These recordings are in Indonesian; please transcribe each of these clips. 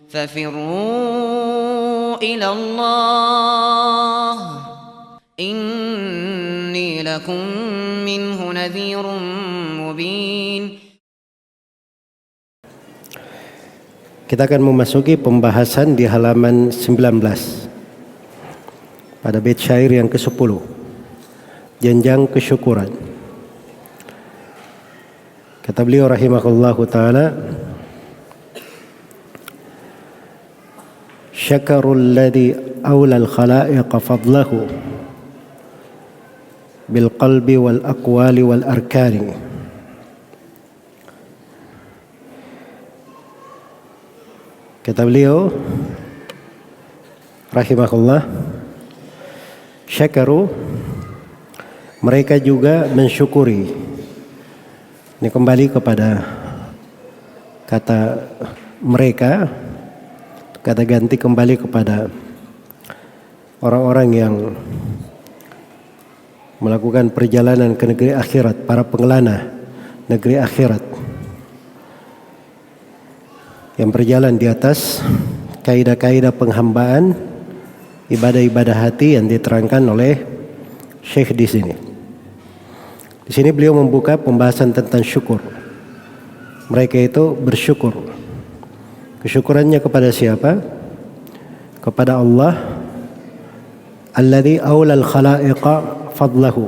ففروا إلى الله إني لكم منه نذير مبين. Kita akan memasuki pembahasan di halaman 19 pada bait syair yang ke-10, jenjang kesyukuran. Kata beliau rahimahullahu ta'ala, syakarul ladhi awlal khalaiqa fadlahu bil qalbi wal aqwali wal arkani. Kata beliau rahimahullah, syakaru, mereka juga mensyukuri. Ini kembali kepada kata mereka, kata ganti kembali kepada orang-orang yang melakukan perjalanan ke negeri akhirat, para pengelana negeri akhirat yang berjalan di atas kaidah-kaidah penghambaan, ibadah-ibadah hati yang diterangkan oleh Syekh di sini. Di sini beliau membuka pembahasan tentang syukur. Mereka itu bersyukur. Kesyukurannya kepada siapa? Kepada Allah, alladzi aulal khalaiqa fadlahu,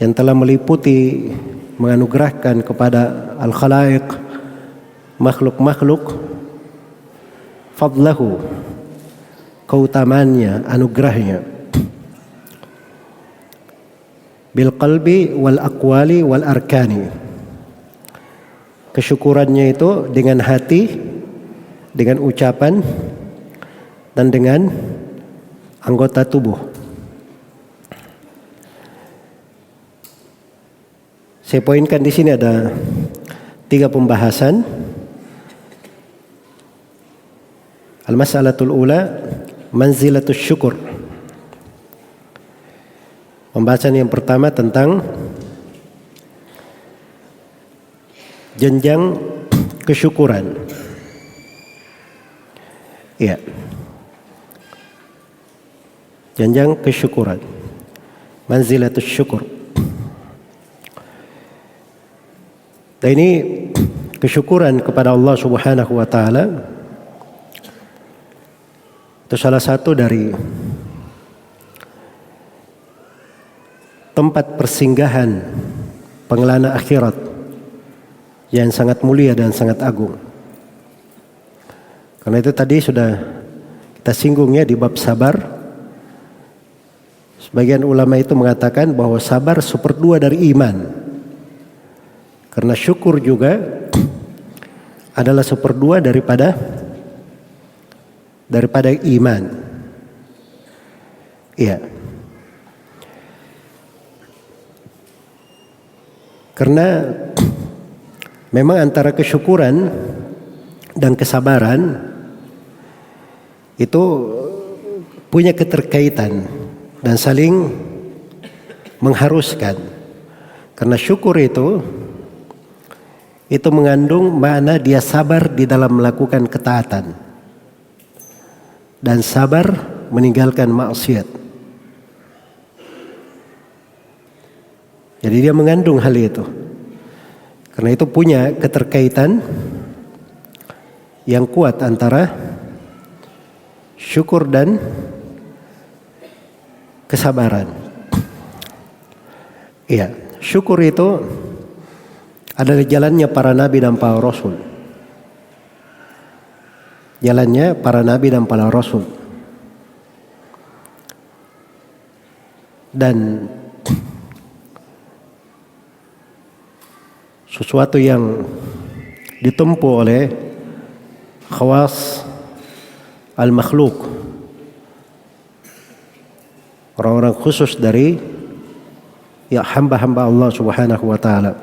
yang telah meliputi, menganugerahkan kepada al-khalaiq, makhluk-makhluk, fadlahu, keutamaannya, anugerahnya, bil qalbi wal aqwali wal arkani. Kesyukurannya itu dengan hati, dengan ucapan, dan dengan anggota tubuh. Saya poinkan di sini ada 3 pembahasan. Al-mas'alatul ula, manzilatus syukur. Pembahasan yang pertama tentang jenjang kesyukuran. Iya. Jenjang kesyukuran. Manzilatus syukur. Dan ini kesyukuran kepada Allah Subhanahu wa taala itu salah satu dari tempat persinggahan pengelana akhirat yang sangat mulia dan sangat agung. Karena itu tadi sudah kita singgungnya di bab sabar. Sebagian ulama itu mengatakan bahwa sabar 1/2 dari iman. Karena syukur juga adalah 1/2 daripada iman. Iya. Karena memang antara kesyukuran dan kesabaran itu punya keterkaitan dan saling mengharuskan. Karena syukur itu mengandung makna dia sabar di dalam melakukan ketaatan dan sabar meninggalkan maksiat. Jadi dia mengandung hal itu. Karena itu punya keterkaitan yang kuat antara syukur dan kesabaran. Iya, syukur itu adalah jalannya para nabi dan para rasul. Jalannya para nabi dan para rasul. Dan sesuatu yang ditempuh oleh khawas al-makhluk, orang-orang khusus dari ya hamba-hamba Allah Subhanahu wa taala.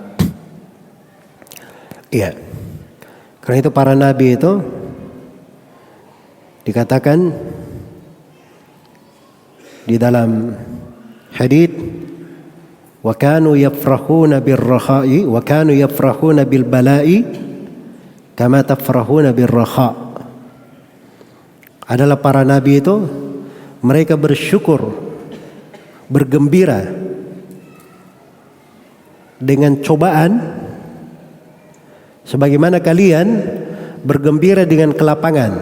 Iya. Karena itu para nabi itu dikatakan di dalam hadits, wa kanu yafrahuna birraha'i wa kanu yafrahuna bil bala'i kama tafrahuna birraha. Adalah para nabi itu mereka bersyukur, bergembira dengan cobaan sebagaimana kalian bergembira dengan kelapangan.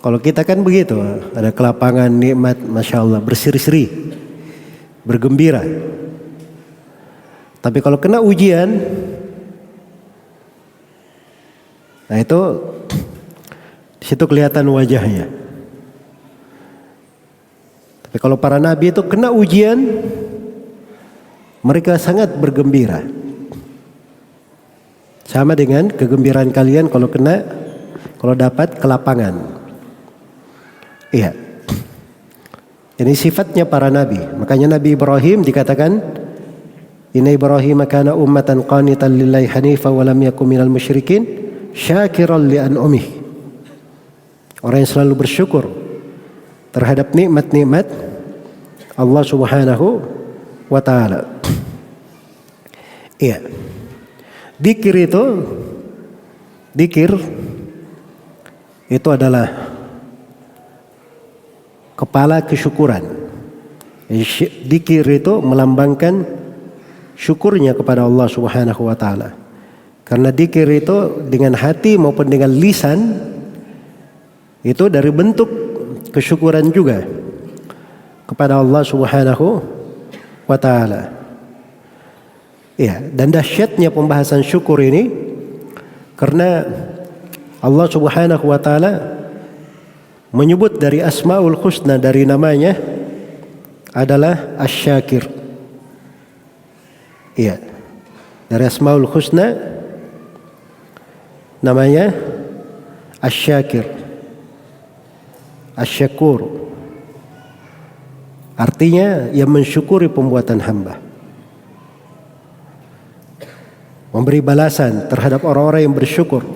Kalau kita kan begitu, ada kelapangan, nikmat, Masya Allah, berseri-seri, bergembira. Tapi kalau kena ujian, nah itu di situ kelihatan wajahnya. Tapi kalau para nabi itu kena ujian, mereka sangat bergembira. Sama dengan kegembiraan kalian kalau dapat kelapangan. Iya. Ini sifatnya para nabi. Makanya Nabi Ibrahim dikatakan, Inna Ibrahim kana ummatan qanitan lillahi hanifa wa lam yakun minal musyrikin syakiran li an'umih. Orang yang selalu bersyukur terhadap nikmat-nikmat Allah Subhanahu wa taala. Iya. Dikir itu adalah kepala kesyukuran. Dikir itu melambangkan syukurnya kepada Allah Subhanahu wa taala. Karena dikir itu dengan hati maupun dengan lisan itu dari bentuk kesyukuran juga kepada Allah Subhanahu wa taala. Ya, dan dahsyatnya pembahasan syukur ini karena Allah Subhanahu wa taala menyebut dari Asmaul Husna, dari namanya adalah Asy-Syakir. Iya. Dari Asmaul Husna namanya Asy-Syakir. Asy-Syakur. Artinya yang mensyukuri pembuatan hamba. Memberi balasan terhadap orang-orang yang bersyukur.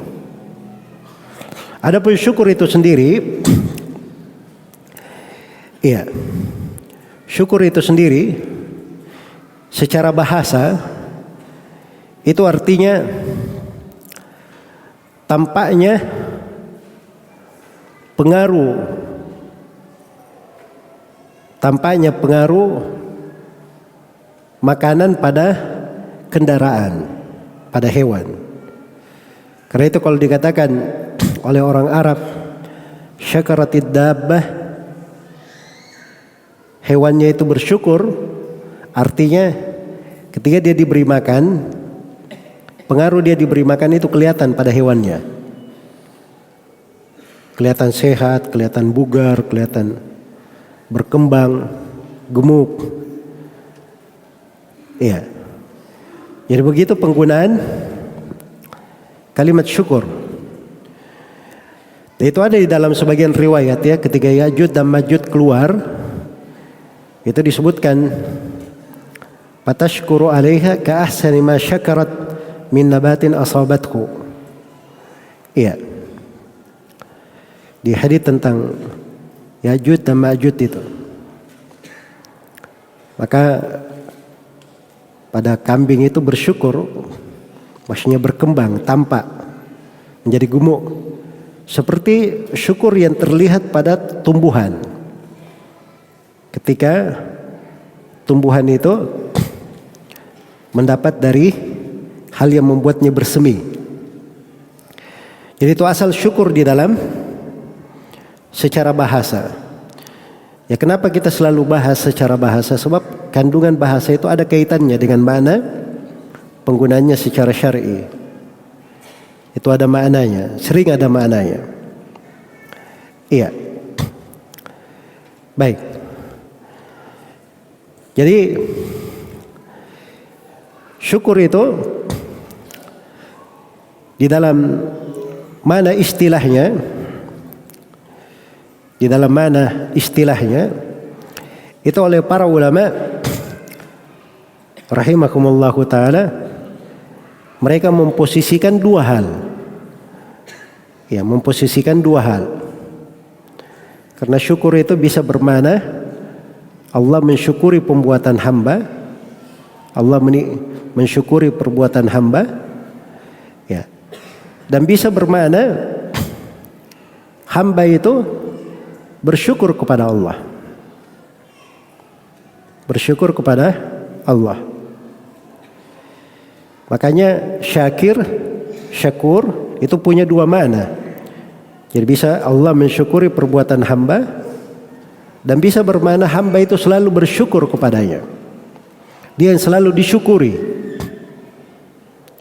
Adapun syukur itu sendiri, iya, syukur itu sendiri secara bahasa itu artinya tampaknya pengaruh makanan pada kendaraan, pada hewan. Karena itu kalau dikatakan oleh orang Arab syakaratid dabbah, hewannya itu bersyukur, artinya ketika dia diberi makan, pengaruh dia diberi makan itu kelihatan pada hewannya. Kelihatan sehat, kelihatan bugar, kelihatan berkembang, gemuk. Iya. Jadi begitu penggunaan kalimat syukur. Itu ada di dalam sebagian riwayat ya, ketika Ya'juj dan Ma'juj keluar itu disebutkan patashkuru 'alaiha ka ahsani ma syakarat min nabatin asabathu. Iya. Di hadits tentang Ya'juj dan Ma'juj itu. Maka pada kambing itu bersyukur, maksudnya berkembang, tampak, menjadi gemuk. Seperti syukur yang terlihat pada tumbuhan. Ketika tumbuhan itu mendapat dari hal yang membuatnya bersemi. Jadi itu asal syukur di dalam secara bahasa. Ya, kenapa kita selalu bahas secara bahasa? Sebab kandungan bahasa itu ada kaitannya dengan mana penggunaannya secara syar'i. Itu ada maknanya, sering ada maknanya. Iya. Baik. Jadi syukur itu di dalam mana istilahnya, itu oleh para ulama rahimakumullahu taala, mereka memposisikan dua hal. Ya, memposisikan dua hal. Karena syukur itu bisa bermakna Allah mensyukuri pembuatan hamba, Allah mensyukuri perbuatan hamba. Ya. Dan bisa bermakna hamba itu bersyukur kepada Allah. Bersyukur kepada Allah. Makanya syakir, syakur itu punya dua makna. Jadi bisa Allah mensyukuri perbuatan hamba, dan bisa bermakna hamba itu selalu bersyukur kepadanya. Dia yang selalu disyukuri.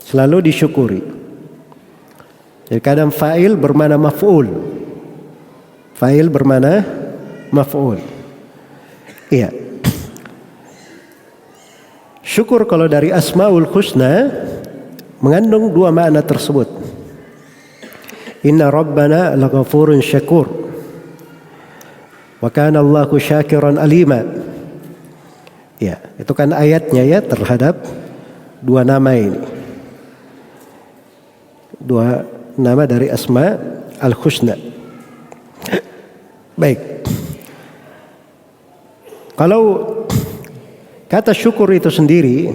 Selalu disyukuri. Jadi kadang fa'il bermakna maf'ul. Fa'il bermakna maf'ul. Iya. Syukur kalau dari Asmaul Husna mengandung dua makna tersebut. Inna Rabbana laghafurun syakur. Wa kana Allahu syakiran alima. Ya, itu kan ayatnya ya terhadap dua nama ini. Dua nama dari Asma al-Husna. Baik. Kalau kata syukur itu sendiri,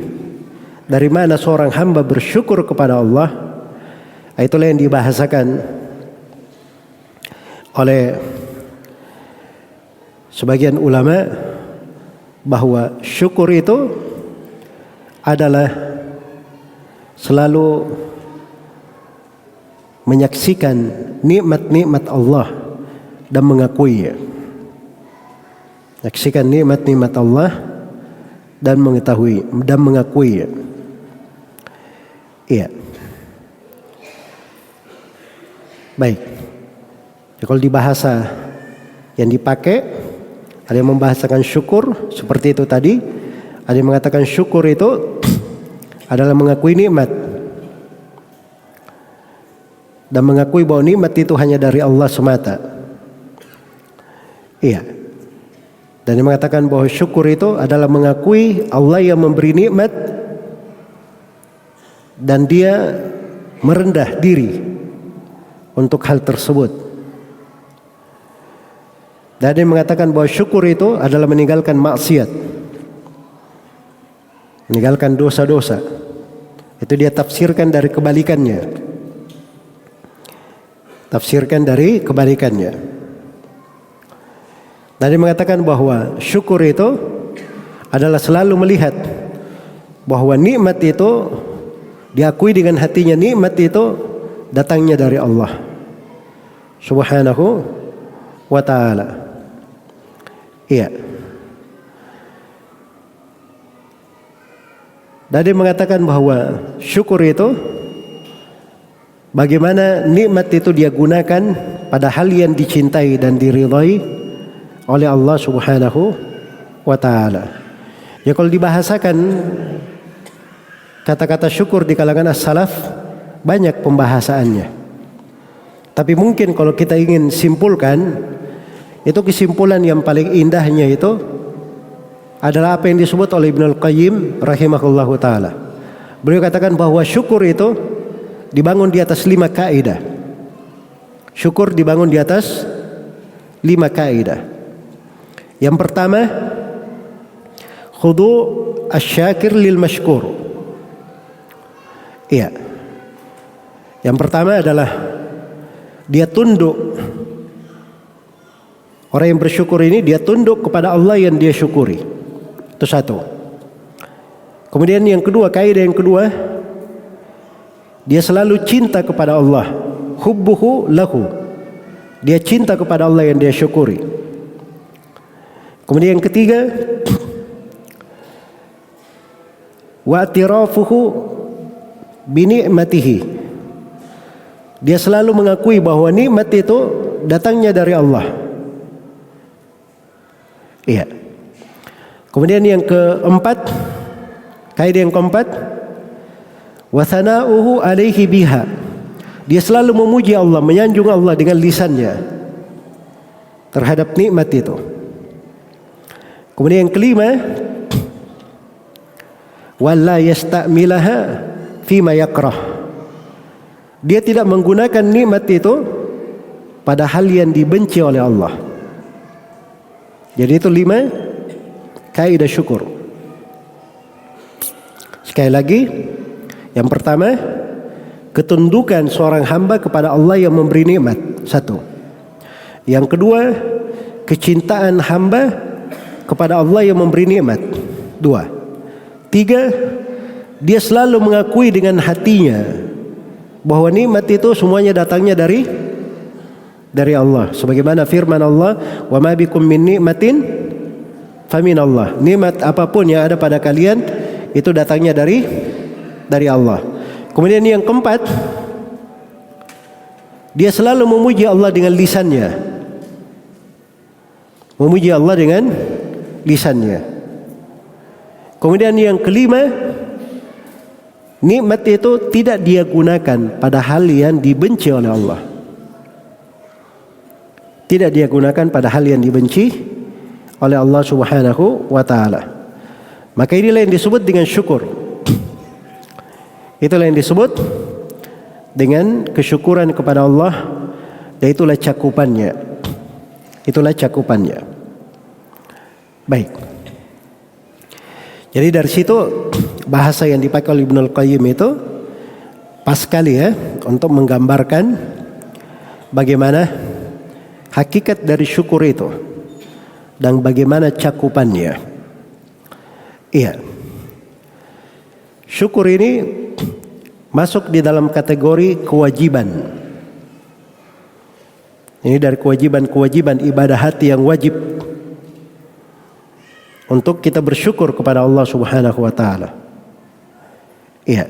dari mana seorang hamba bersyukur kepada Allah, itulah yang dibahasakan oleh sebagian ulama, bahwa syukur itu adalah selalu menyaksikan nikmat-nikmat Allah dan mengakuinya. Menyaksikan nikmat-nikmat Allah dan mengetahui dan mengakui. Iya. Baik. Ya, kalau di bahasa yang dipakai, ada yang membahasakan syukur seperti itu tadi, ada yang mengatakan syukur itu adalah mengakui nikmat dan mengakui bahwa nikmat itu hanya dari Allah semata. Iya. Dan dia mengatakan bahwa syukur itu adalah mengakui Allah yang memberi nikmat dan dia merendah diri untuk hal tersebut. Dan dia mengatakan bahwa syukur itu adalah meninggalkan maksiat, meninggalkan dosa-dosa. Itu dia tafsirkan dari kebalikannya. Tafsirkan dari kebalikannya. Dan dia mengatakan bahwa syukur itu adalah selalu melihat bahwa nikmat itu diakui dengan hatinya, nikmat itu datangnya dari Allah Subhanahu wa ta'ala. Iya. Dan dia mengatakan bahwa syukur itu bagaimana nikmat itu dia gunakan pada hal yang dicintai dan diridhai oleh Allah Subhanahu wa ta'ala. Ya, kalau dibahasakan kata-kata syukur di kalangan as-salaf banyak pembahasaannya. Tapi mungkin kalau kita ingin simpulkan, itu kesimpulan yang paling indahnya itu adalah apa yang disebut oleh Ibnul Qayyim rahimahullahu ta'ala. Beliau katakan bahwa syukur itu dibangun di atas 5 kaidah. Syukur dibangun di atas 5 kaidah. Yang pertama, khudu asyakir lil mashkur. Iya. Yang pertama adalah dia tunduk. Orang yang bersyukur ini dia tunduk kepada Allah yang dia syukuri. Itu satu. Kemudian yang kedua, kaidah yang kedua, dia selalu cinta kepada Allah. Hubbuhu lahu. Dia cinta kepada Allah yang dia syukuri. Kemudian yang ketiga, wa atirafuhu bi ni'matihi. Dia selalu mengakui bahwa nikmat itu datangnya dari Allah. Iya. Kemudian yang keempat, kaidah yang keempat, wa thana'uhu alaihi biha. Dia selalu memuji Allah, menyanjung Allah dengan lisannya terhadap nikmat itu. Kemudian yang kelima, wala yasta'milaha fima yakrah. Dia tidak menggunakan nikmat itu pada hal yang dibenci oleh Allah. Jadi itu 5 kaidah syukur. Sekali lagi, yang pertama, ketundukan seorang hamba kepada Allah yang memberi nikmat. Satu. Yang kedua, kecintaan hamba kepada Allah yang memberi nikmat. Dua. Tiga, dia selalu mengakui dengan hatinya bahwa nikmat itu semuanya datangnya dari Allah. Sebagaimana firman Allah, "Wa ma bikum min nikmatin famin Allah." Nikmat apapun yang ada pada kalian itu datangnya dari Allah. Kemudian yang keempat, dia selalu memuji Allah dengan lisannya. Memuji Allah dengan lisannya. Kemudian yang kelima, nikmat itu tidak dia gunakan pada hal yang dibenci oleh Allah. Tidak dia gunakan pada hal yang dibenci oleh Allah Subhanahu wa ta'ala. Maka inilah yang disebut dengan syukur. Itulah yang disebut dengan kesyukuran kepada Allah, dan itulah cakupannya. Itulah cakupannya. Baik. Jadi dari situ bahasa yang dipakai oleh Ibnul Qayyim itu pas sekali ya untuk menggambarkan bagaimana hakikat dari syukur itu dan bagaimana cakupannya. Iya. Syukur ini masuk di dalam kategori kewajiban. Ini dari kewajiban ibadah hati yang wajib untuk kita bersyukur kepada Allah Subhanahu wa ta'ala. Iya.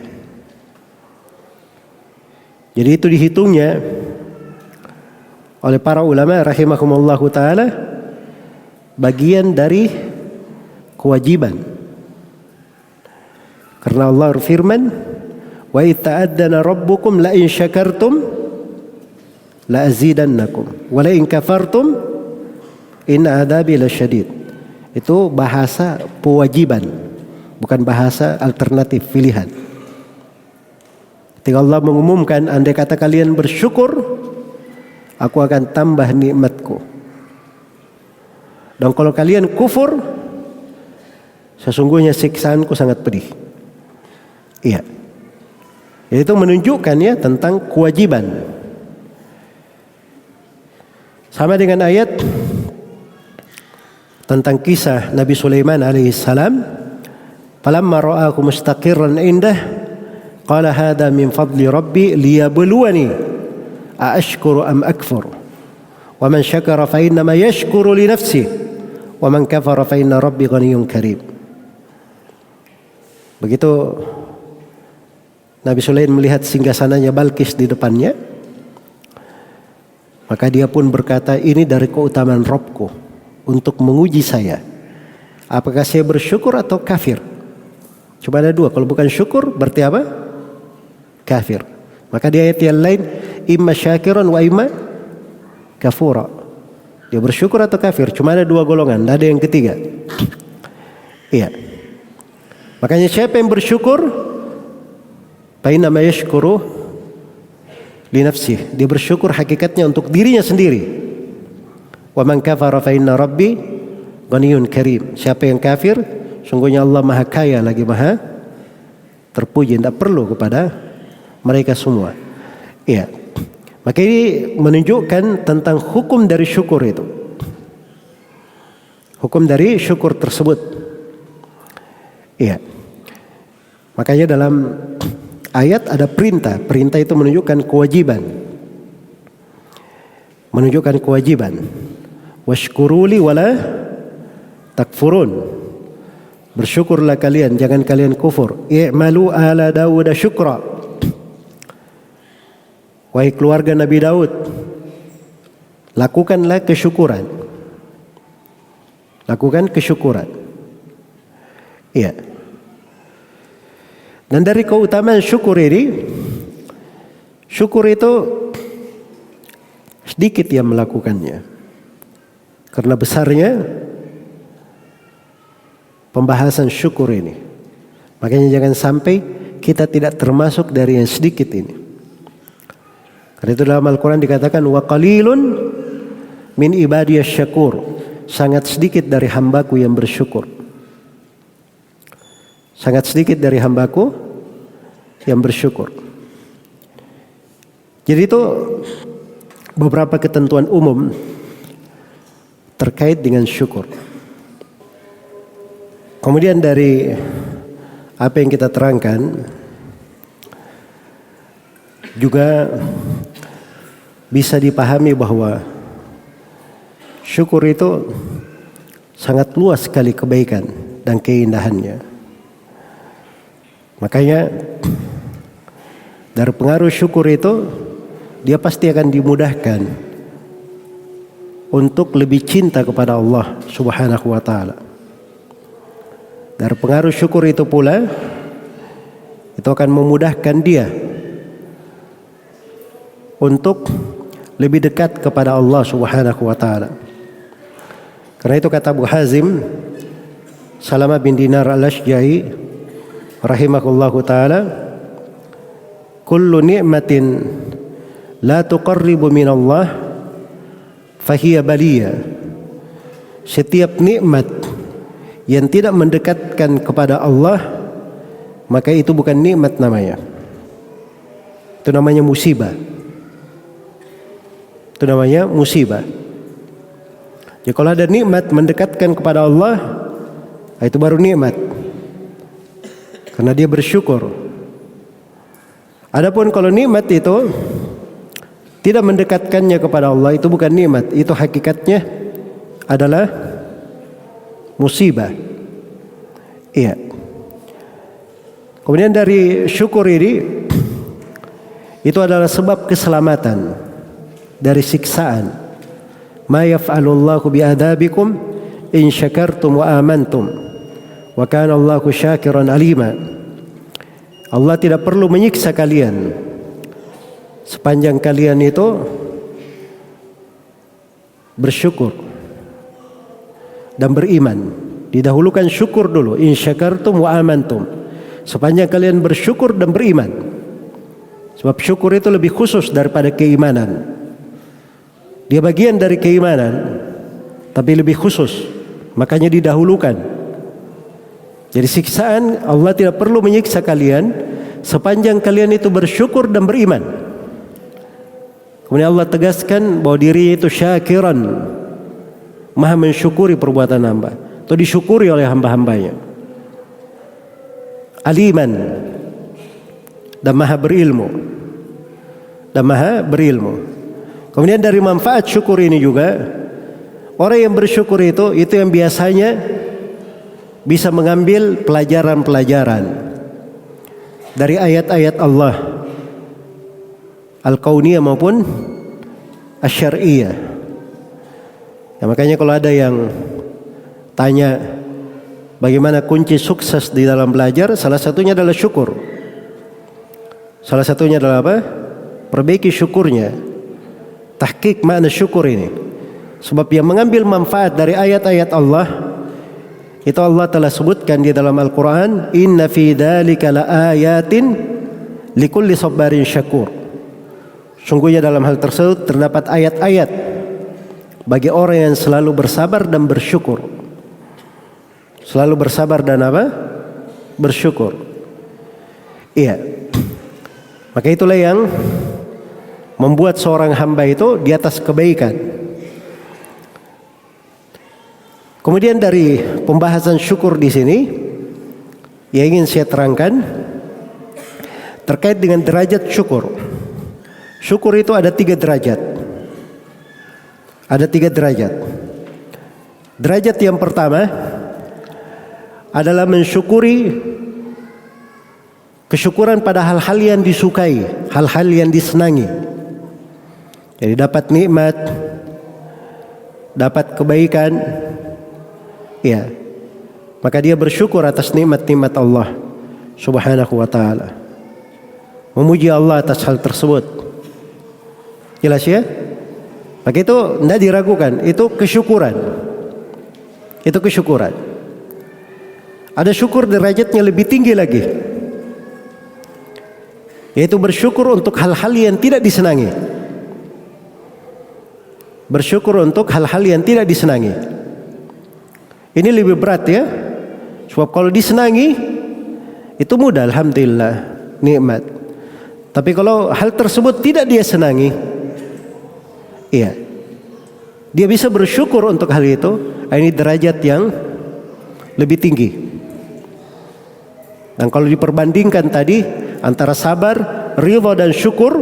Jadi itu dihitungnya oleh para ulama rahimahumullahu ta'ala bagian dari kewajiban. Karena Allah berfirman, "Wa ita'addana rabbukum la in syakartum la azidannakum wa la in kafartum inna adabi lasyadid." Itu bahasa kewajiban, bukan bahasa alternatif pilihan. Ketika Allah mengumumkan, andai kata kalian bersyukur, aku akan tambah nikmatku. Dan kalau kalian kufur, sesungguhnya siksaanku sangat pedih. Iya. Itu menunjukkan ya tentang kewajiban. Sama dengan ayat tentang kisah Nabi Sulaiman alaihissalam, falamma ra'ahu mustaqirran indah qala hadha min fadli rabbi liyabluwani aashkuru am akfur wa man syakara fa innama yashkuru li nafsihi wa man kafara fa inna rabbi ghaniyyun karim. Begitu Nabi Sulaiman melihat singgasananya Balqis di depannya, maka dia pun berkata, ini dari keutamaan Rabbku untuk menguji saya, apakah saya bersyukur atau kafir. Cuma ada dua, kalau bukan syukur berarti apa? Kafir. Maka di ayat yang lain, imma syakiran wa imma kafura. Dia bersyukur atau kafir, cuma ada dua golongan, tidak ada yang ketiga. Iya. Makanya siapa yang bersyukur, fa inna ma yashkuru li nafsihi, dia bersyukur hakikatnya untuk dirinya sendiri. Wa man kafara fa inna rabbi ghaniyyun karim. Siapa yang kafir, sungguhnya Allah Maha Kaya lagi Maha terpuji, tidak perlu kepada mereka semua. Iya. Maka ini menunjukkan tentang hukum dari syukur itu. Hukum dari syukur tersebut. Iya. Makanya dalam ayat ada perintah. Perintah itu menunjukkan kewajiban. Menunjukkan kewajiban. Washkuruli wala takfurun. Bersyukurlah kalian, jangan kalian kufur. I'malu ala Dawud syukra. Wahai keluarga Nabi Daud, lakukanlah kesyukuran. Lakukan kesyukuran. Iya. Dan dari keutamaan syukur ini, syukur itu sedikit yang melakukannya. Karena besarnya pembahasan syukur ini. Makanya jangan sampai kita tidak termasuk dari yang sedikit ini. Karena itu dalam Al-Quran dikatakan, wa qalilun min ibadiyas syakur. Sangat sedikit dari hambaku yang bersyukur. Sangat sedikit dari hambaku yang bersyukur. Jadi itu beberapa ketentuan umum terkait dengan syukur. Kemudian dari apa yang kita terangkan juga bisa dipahami bahwa syukur itu sangat luas sekali kebaikan dan keindahannya. Makanya dari pengaruh syukur itu dia pasti akan dimudahkan untuk lebih cinta kepada Allah Subhanahu wa taala. Dari pengaruh syukur itu pula itu akan memudahkan dia untuk lebih dekat kepada Allah Subhanahu wa taala. Karena itu kata Abu Hazim Salamah bin Dinar al-Ashja'i rahimahullahu taala, kullu ni'matin la tuqarribu min Allah fahiya baliyah. Setiap nikmat yang tidak mendekatkan kepada Allah, maka itu bukan nikmat namanya. Itu namanya musibah. Itu namanya musibah. Jadi kalau ada nikmat mendekatkan kepada Allah, itu baru nikmat. Karena dia bersyukur. Adapun kalau nikmat itu tidak mendekatkannya kepada Allah, itu bukan nikmat, itu hakikatnya adalah musibah. Iya. Kemudian dari syukur ini, itu adalah sebab keselamatan dari siksaan. Ma yaf'alullahu bi'adabikum in syakartum wa amantum wa kana Allahu syakiran alima. Allah tidak perlu menyiksa kalian sepanjang kalian itu bersyukur dan beriman. Didahulukan syukur dulu, in syakartum wa amantum. Sepanjang kalian bersyukur dan beriman. Sebab syukur itu lebih khusus daripada keimanan. Dia bagian dari keimanan, tapi lebih khusus. Makanya didahulukan. Jadi siksaan, Allah tidak perlu menyiksa kalian sepanjang kalian itu bersyukur dan beriman. Kemudian Allah tegaskan bahwa dirinya itu syakiran, maha mensyukuri perbuatan hamba, atau disyukuri oleh hamba-hambanya. Aliman, dan maha berilmu. Dan maha berilmu. Kemudian dari manfaat syukur ini juga, orang yang bersyukur itu yang biasanya bisa mengambil pelajaran-pelajaran dari ayat-ayat Allah al-kauniyah maupun asy-syar'iyyah. Ya, makanya kalau ada yang tanya bagaimana kunci sukses di dalam belajar, salah satunya adalah syukur. Salah satunya adalah apa? Perbaiki syukurnya. Tahqiq makna syukur ini. Sebab yang mengambil manfaat dari ayat-ayat Allah, itu Allah telah sebutkan di dalam Al-Quran, inna fi dzalika laayatin likulli sabarin syakur. Sungguhnya dalam hal tersebut terdapat ayat-ayat bagi orang yang selalu bersabar dan bersyukur. Selalu bersabar dan apa? Bersyukur. Iya. Maka itulah yang membuat seorang hamba itu di atas kebaikan. Kemudian dari pembahasan syukur di sini yang ingin saya terangkan terkait dengan derajat syukur. Syukur itu ada 3 derajat. Ada 3 derajat. Derajat yang pertama adalah mensyukuri kesyukuran pada hal-hal yang disukai, hal-hal yang disenangi. Jadi dapat nikmat, dapat kebaikan, ya, maka dia bersyukur atas nikmat-nikmat Allah Subhanahu wa taala. Memuji Allah atas hal tersebut. Jelas ya? Maka itu tidak diragukan, itu kesyukuran. Itu kesyukuran. Ada syukur derajatnya lebih tinggi lagi, yaitu bersyukur untuk hal-hal yang tidak disenangi. Bersyukur untuk hal-hal yang tidak disenangi. Ini lebih berat ya. Sebab kalau disenangi itu mudah, alhamdulillah, nikmat. Tapi kalau hal tersebut tidak dia senangi, iya, dia bisa bersyukur untuk hal itu. Ini derajat yang lebih tinggi. Dan kalau diperbandingkan tadi antara sabar, ridha dan syukur,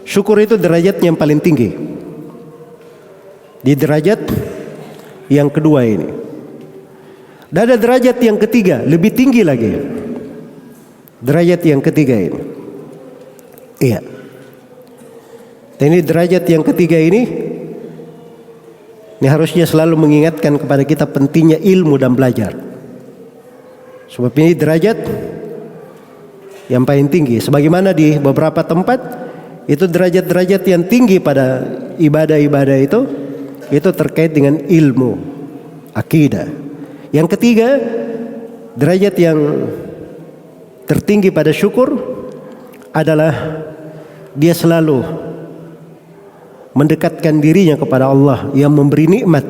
syukur itu derajatnya yang paling tinggi. Di derajat yang kedua ini. Dan ada derajat yang ketiga, lebih tinggi lagi. Derajat yang ketiga ini. Iya. Dan ini derajat yang ketiga ini harusnya selalu mengingatkan kepada kita pentingnya ilmu dan belajar. Sebab ini derajat yang paling tinggi. Sebagaimana di beberapa tempat itu derajat-derajat yang tinggi pada ibadah-ibadah itu terkait dengan ilmu, akidah. Yang ketiga, derajat yang tertinggi pada syukur adalah dia selalu mendekatkan dirinya kepada Allah yang memberi nikmat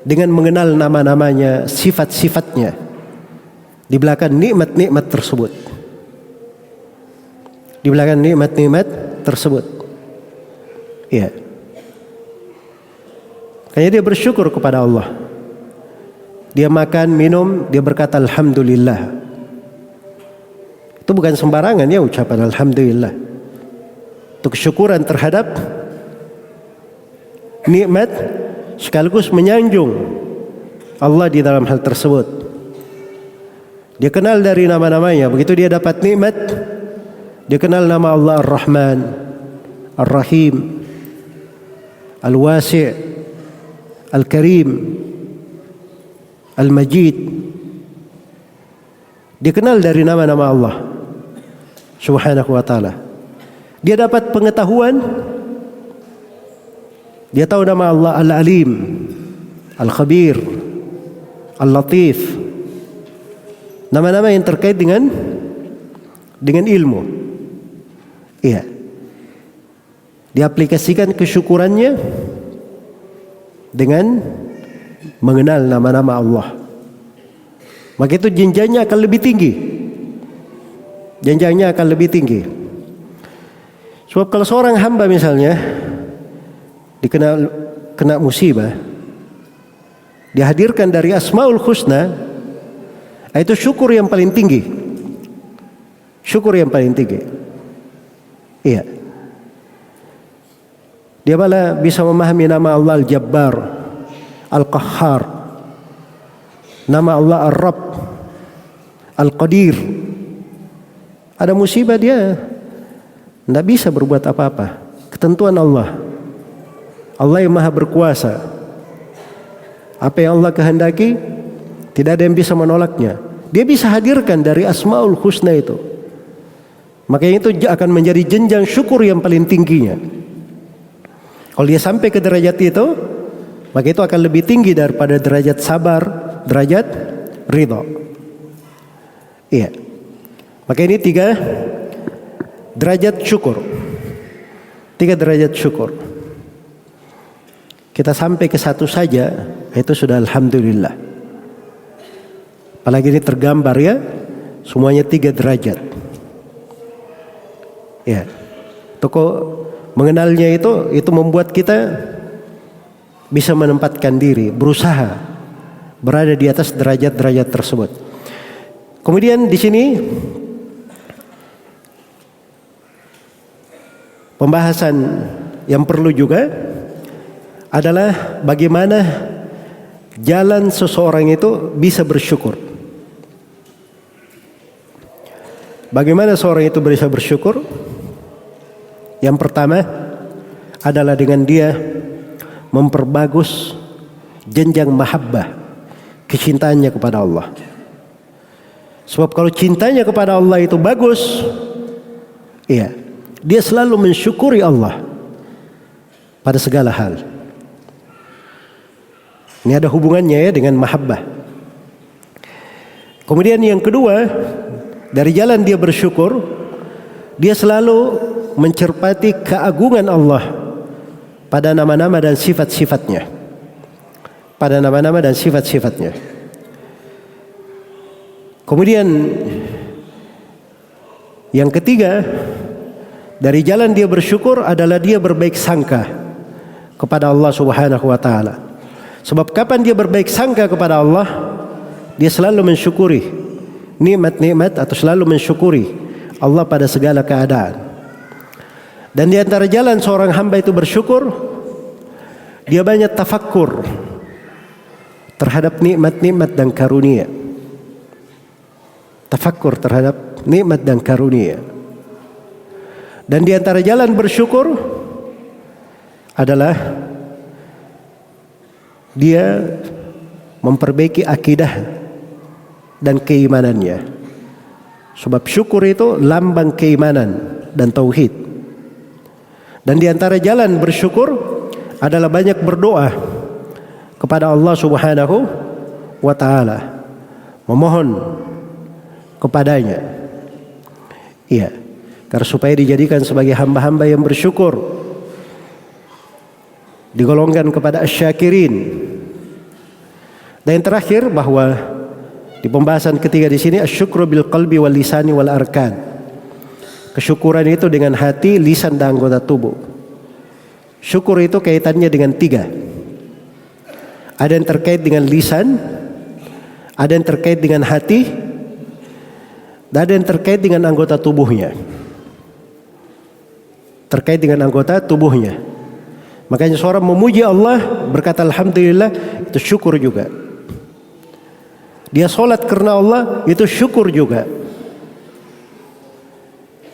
dengan mengenal nama-namanya, sifat-sifatnya di belakang nikmat-nikmat tersebut. Di belakang nikmat-nikmat tersebut. Iya. Kayaknya dia bersyukur kepada Allah. Dia makan, minum, dia berkata alhamdulillah. Itu bukan sembarangan ya ucapan alhamdulillah. Itu kesyukuran terhadap nikmat sekaligus menyanjung Allah di dalam hal tersebut. Dia kenal dari nama-namanya. Begitu dia dapat nikmat, dia kenal nama Allah Ar-Rahman, Ar-Rahim, Al-Wasi', Al-Karim, Al-Majid. Dia kenal dari nama-nama Allah Subhanahu wa ta'ala. Dia dapat pengetahuan. Dia tahu nama Allah Al-Alim, Al-Khabir, Al-Latif. Nama-nama yang terkait dengan ilmu. Iya. Diaplikasikan kesyukurannya dengan mengenal nama-nama Allah. Maka itu jenjangnya akan lebih tinggi. Jenjangnya akan lebih tinggi. Sebab kalau seorang hamba misalnya kena musibah, dihadirkan dari Asmaul Husna, itu syukur yang paling tinggi. Syukur yang paling tinggi. Iya. Dia malah bisa memahami nama Allah Al-Jabbar, Al-Qahhar, nama Allah Ar-Rabb, Al-Qadir. Ada musibah dia tidak bisa berbuat apa-apa. Ketentuan Allah. Allah yang maha berkuasa. Apa yang Allah kehendaki, tidak ada yang bisa menolaknya. Dia bisa hadirkan dari Asmaul Husna itu. Makanya itu akan menjadi jenjang syukur yang paling tingginya. Kalau dia sampai ke derajat itu, maka itu akan lebih tinggi daripada derajat sabar, derajat ridha. Iya. Maka ini 3 derajat syukur. 3 derajat syukur. Kita sampai ke satu saja, itu sudah alhamdulillah. Apalagi ini tergambar ya, semuanya 3 derajat. Ya. Toko mengenalnya itu membuat kita bisa menempatkan diri, berusaha berada di atas derajat-derajat tersebut. Kemudian di sini pembahasan yang perlu juga adalah bagaimana jalan seseorang itu bisa bersyukur. Bagaimana seorang itu bisa bersyukur? Yang pertama adalah dengan dia memperbagus jenjang mahabbah, kecintaannya kepada Allah. Sebab kalau cintanya kepada Allah itu bagus, iya, dia selalu mensyukuri Allah pada segala hal. Ini ada hubungannya ya dengan mahabbah. Kemudian yang kedua, dari jalan dia bersyukur, dia selalu mencerpati keagungan Allah pada nama-nama dan sifat-sifatnya. Pada nama-nama dan Yang ketiga, dari jalan dia bersyukur adalah dia berbaik sangka kepada Allah Subhanahu wa taala. Sebab kapan dia berbaik sangka kepada Allah, dia selalu mensyukuri nikmat-nikmat atau selalu mensyukuri Allah pada segala keadaan. Dan di antara jalan seorang hamba itu bersyukur, dia banyak tafakkur terhadap nikmat-nikmat dan karunia. Tafakkur terhadap nikmat dan karunia. Dan di antara jalan bersyukur adalah dia memperbaiki akidah dan keimanannya. Sebab syukur itu lambang keimanan dan tauhid. Dan di antara jalan bersyukur adalah banyak berdoa kepada Allah Subhanahu wa taala, memohon kepadanya. Iya, karena supaya dijadikan sebagai hamba-hamba yang bersyukur, digolongkan kepada asy-syakirin. Dan yang terakhir, bahwa di pembahasan ketiga di sini asyukru bil qalbi wal lisani wal arkan. Kesyukuran itu dengan hati, lisan dan anggota tubuh. Syukur itu kaitannya dengan tiga. Ada yang terkait dengan lisan, ada yang terkait dengan hati, dan ada yang terkait dengan anggota tubuhnya. Terkait dengan anggota tubuhnya. Makanya seorang memuji Allah, berkata alhamdulillah, itu syukur juga. Dia sholat karena Allah, itu syukur juga.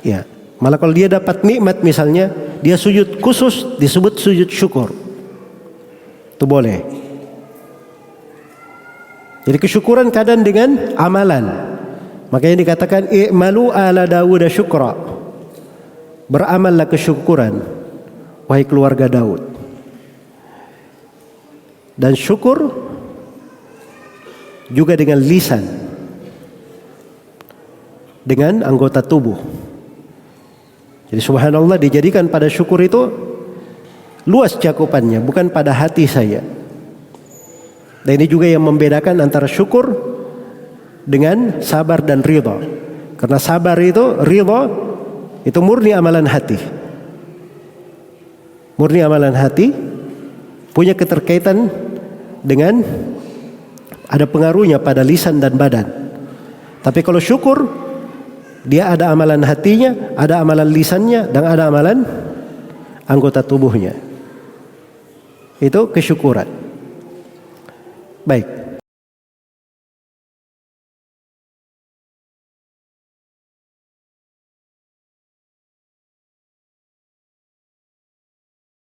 Ya, malah kalau dia dapat nikmat misalnya, dia sujud khusus, disebut sujud syukur. Itu boleh. Jadi kesyukuran kadang dengan amalan. Makanya dikatakan i'malu ala Dawud syukra. Beramallah kesyukuran, wahai keluarga Daud. Dan syukur juga dengan lisan, dengan anggota tubuh. Jadi subhanallah, dijadikan pada syukur itu luas cakupannya, bukan pada hati saya. Dan ini juga yang membedakan antara syukur dengan sabar dan ridha. Karena sabar itu, ridha itu murni amalan hati. Murni amalan hati, punya keterkaitan dengan, ada pengaruhnya pada lisan dan badan. Tapi kalau syukur, dia ada amalan hatinya, ada amalan lisannya, dan ada amalan anggota tubuhnya. Itu kesyukuran. Baik.